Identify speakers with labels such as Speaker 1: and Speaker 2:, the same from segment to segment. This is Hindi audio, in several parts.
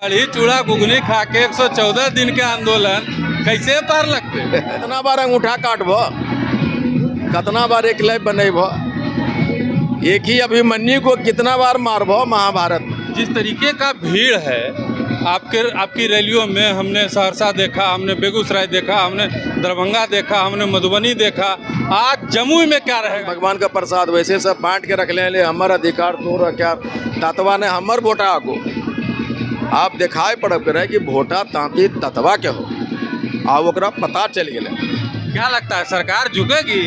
Speaker 1: कढ़ी चूड़ा घुगनी खा के 114 दिन के आंदोलन कैसे पार लगते?
Speaker 2: कितना बार अंगूठा काटबो, कितना बार एक लय बनेबो, एक ही अभिमन्यु को कितना बार मारबो महाभारत में।
Speaker 1: जिस तरीके का भीड़ है आपकी रैलियों में, हमने सहरसा देखा, हमने बेगूसराय देखा, हमने दरभंगा देखा, हमने मधुबनी देखा, आज जमुई में क्या रहेगा?
Speaker 2: भगवान का प्रसाद वैसे सब बांट के रख ले हमर अधिकार तोर क्या ततवा ने हमर वोटा को आप दिखाई पड़ब करे कि वोटा तांती ततवा के हो अब ओकरा पता चल गए।
Speaker 1: क्या लगता है सरकार झुकेगी?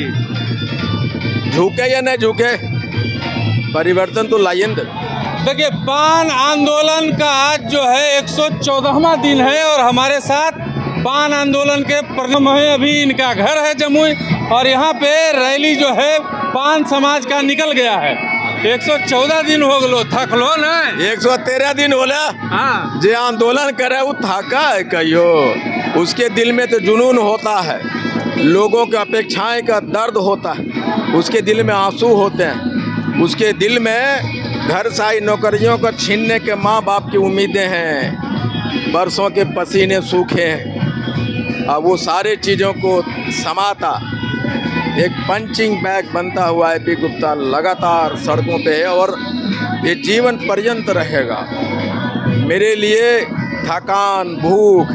Speaker 2: झुके या नहीं झुके, परिवर्तन तो लाइन दे।
Speaker 1: देखिए, पान आंदोलन का आज जो है 114वां दिन है और हमारे साथ पान आंदोलन के प्रथम है, अभी इनका घर है जमुई और यहाँ पे रैली जो है पान समाज का निकल गया है। 114 दिन हो गलो, थकलो न?
Speaker 2: 113 दिन होला।
Speaker 1: हाँ,
Speaker 2: जे आंदोलन करे वो थाका है कहियो, उसके दिल में तो जुनून होता है, लोगों की अपेक्षाएं का दर्द होता है, उसके दिल में आंसू होते हैं, उसके दिल में घर साई नौकरियों को छीनने के माँ बाप की उम्मीदें हैं, बरसों के पसीने सूखे हैं। अब वो सारे चीज़ों को समाता एक पंचिंग बैग बनता हुआ है। पी गुप्ता लगातार सड़कों पे है और ये जीवन पर्यंत रहेगा। मेरे लिए थकान भूख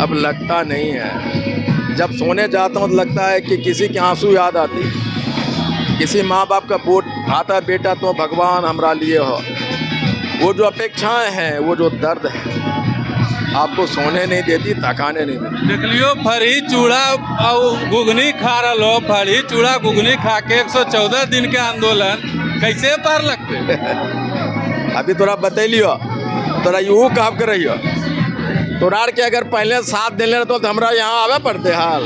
Speaker 2: अब लगता नहीं है। जब सोने जाता हूँ तो लगता है कि किसी के आंसू याद आती, किसी माँ बाप का बोट आता बेटा तो भगवान हमरा लिए हो। वो जो अपेक्षाएं हैं, वो जो दर्द है, आपको सोने नहीं देती, थकाने नहीं देती।
Speaker 1: देख लियो, फरी चूड़ा और घुगनी खा रहा, फरी चूड़ा घुगनी खा के 114 दिन के आंदोलन कैसे पार लगते?
Speaker 2: अभी तोरा बतैलियो, तोरा यूँ काम कर रही हो, तोरा के अगर पहले साथ देने तो हमरा यहाँ आवे पड़ते हाल।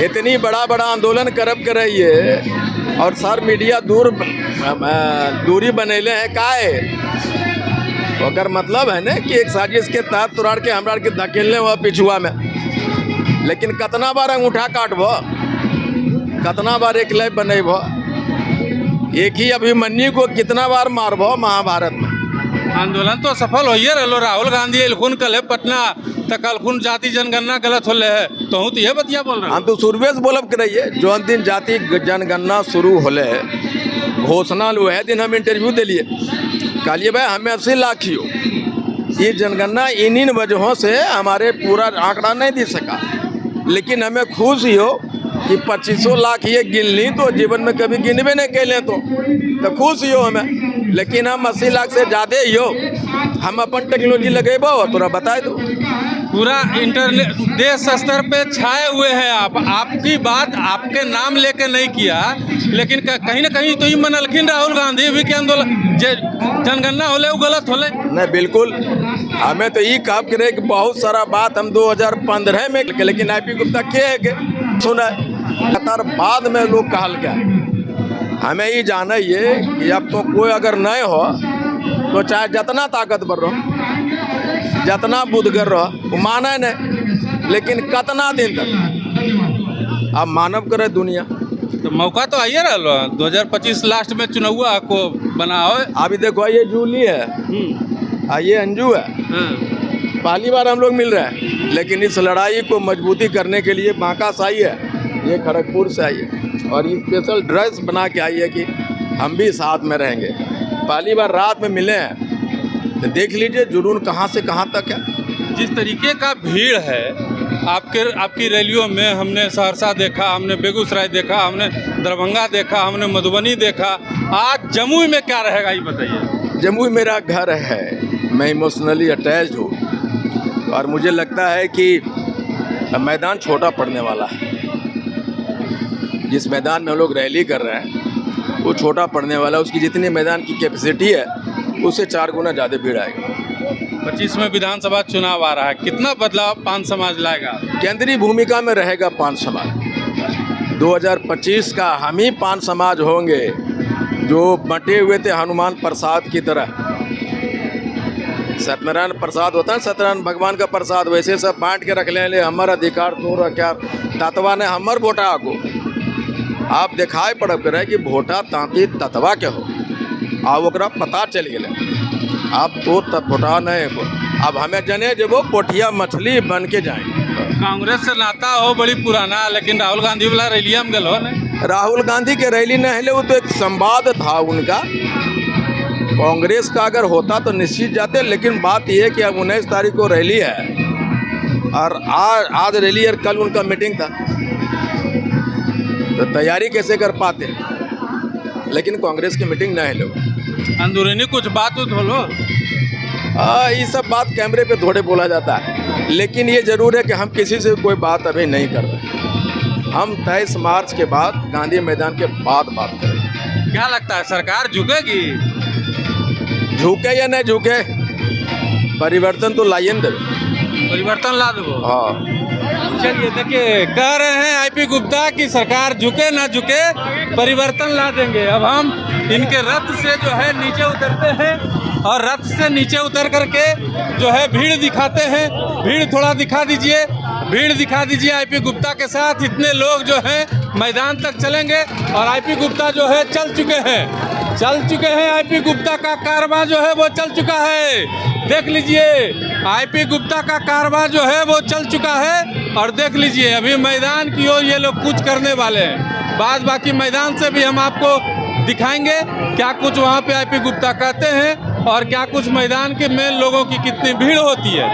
Speaker 2: इतनी बड़ा बड़ा आंदोलन करब कर रही है और सर मीडिया दूरी बनेले हैं काहे? अगर मतलब है ना कि एक साजिश के तहत तोड़ के हमरा के धकेलने हुआ पिछुआ में। लेकिन कितना बार अंगूठा काटबो, कितना बार एक लय बनेबो, एक ही अभिमन्यु को कितना बार मारबो महाभारत में।
Speaker 1: आंदोलन तो सफल होइए रहो। राहुल गांधी एलखुन कल पटना तक अलखुन जाति जनगणना गलत होले है, तो हूँ तो ये बतिया बोल रहा।
Speaker 2: हम तो सुरवेश बोलब करिए जो दिन जाति जनगणना शुरू होले घोषणा वह दिन हम इंटरव्यू दिलिए, कहलिए भाई हमें 80 लाख ही हो, ये जनगणना इन वजहों से हमारे पूरा आंकड़ा नहीं दे सका, लेकिन हमें खुश ही हो कि 2500 लाख ये गिन ली तो जीवन में कभी गिनबे नहीं कैले तो खुश ही हो हमें। लेकिन हम 80 लाख से ज़्यादा ही हो, हम अपन टेक्नोलॉजी लगेबो तोरा बताए दो।
Speaker 1: पूरा इंटरनेट देश स्तर पे छाए हुए हैं आप। आपकी बात आपके नाम लेके नहीं किया, लेकिन कहीं ना कहीं तो ये मनलखिन राहुल गांधी भी के आंदोलन जनगणना होले वो गलत होले।
Speaker 2: नहीं बिल्कुल, हमें तो ये काम करे कि बहुत सारा बात हम 2015 में, लेकिन आई पी गुप्ता के सुना लगातार बाद में लोग कहल गया। हमें ये जाना ये कि अब तो कोई अगर नहीं हो तो चाहे जितना ताकतवर रहो, जितना बुद्धगर रहो, वो माने नहीं, लेकिन कितना दिन तक अब मानव करे दुनिया।
Speaker 1: तो मौका तो आइए रहा 2025 लास्ट में चुनाव को बनाओ।
Speaker 2: अभी देखो ये जूली है, ये अंजू है, पहली बार हम लोग मिल रहे हैं, लेकिन इस लड़ाई को मजबूती करने के लिए बांका से आई है, ये खड़गपुर से आई है और ये स्पेशल ड्रेस बना के आई है कि हम भी साथ में रहेंगे। पहली बार रात में मिले हैं तो देख लीजिए जुनून कहाँ से कहाँ तक है।
Speaker 1: जिस तरीके का भीड़ है आपकी रैलियों में, हमने सहरसा देखा, हमने बेगूसराय देखा, हमने दरभंगा देखा, हमने मधुबनी देखा, आज जमुई में क्या रहेगा ये बताइए।
Speaker 2: जमुई मेरा घर है, मैं इमोशनली अटैच्ड हूँ और मुझे लगता है कि मैदान छोटा पड़ने वाला है। जिस मैदान में हम लोग रैली कर रहे हैं वो छोटा पड़ने वाला है, उसकी जितनी मैदान की कैपेसिटी है उससे 4 गुना ज़्यादा भीड़ आएगा।
Speaker 1: 25 में विधानसभा चुनाव आ रहा है, कितना बदलाव पान समाज लाएगा?
Speaker 2: केंद्रीय भूमिका में रहेगा पान समाज। 2025 का हम ही पान समाज होंगे जो बंटे हुए थे हनुमान प्रसाद की तरह। सत्यनारायण प्रसाद होता है, सत्यनारायण भगवान का प्रसाद, वैसे सब बांट के रख ले हमर अधिकार तोर क्या ततवा ने हमर वोटा को आप दिखाई पड़ब करे कि वोटा तांती ततवा के हो। अब ओकरा पता चल गए। अब तो तटपटा नहीं को, अब हमें जने जब वो पोठिया मछली बन के जाए।
Speaker 1: कांग्रेस से नाता हो बड़ी पुराना, लेकिन राहुल गांधी वाला रैलिया में गल हो न।
Speaker 2: राहुल गांधी के रैली न हिले, वो तो एक संवाद था उनका। कांग्रेस का अगर होता तो निश्चित जाते, लेकिन बात यह है कि अब 19 तारीख को रैली है और आज रैली और कल उनका मीटिंग था, तो तैयारी कैसे कर पाते। लेकिन कांग्रेस की मीटिंग न हिले,
Speaker 1: अंदरूनी कुछ बात हो लो।
Speaker 2: ये सब बात कैमरे पे थोड़े बोला जाता है, लेकिन ये जरूर है कि हम किसी से कोई बात अभी नहीं कर रहे। हम 23 मार्च के बाद गांधी मैदान के बाद बात करेंगे।
Speaker 1: क्या लगता है सरकार झुकेगी?
Speaker 2: झुके या नहीं झुके, परिवर्तन तो लाइए न देवे।
Speaker 1: परिवर्तन ला दो।
Speaker 2: हाँ,
Speaker 1: चलिए देखिए, कह रहे हैं आईपी गुप्ता की सरकार झुके ना झुके परिवर्तन ला देंगे। अब हम इनके रथ से जो है नीचे उतरते हैं और रथ से नीचे उतर करके जो है भीड़ दिखाते हैं। भीड़ थोड़ा दिखा दीजिए, भीड़ दिखा दीजिए आईपी गुप्ता के साथ। इतने लोग जो हैं मैदान तक चलेंगे और आईपी गुप्ता जो है चल चुके हैं। आईपी गुप्ता का कारवां जो है वो चल चुका है। देख लीजिए, आईपी गुप्ता का कारवां जो है वो चल चुका है और देख लीजिए अभी मैदान की ओर ये लोग कुछ करने वाले हैं। बाद बाकी मैदान से भी हम आपको दिखाएंगे क्या कुछ वहाँ पे आईपी गुप्ता कहते हैं और क्या कुछ मैदान के मेन लोगों की कितनी भीड़ होती है।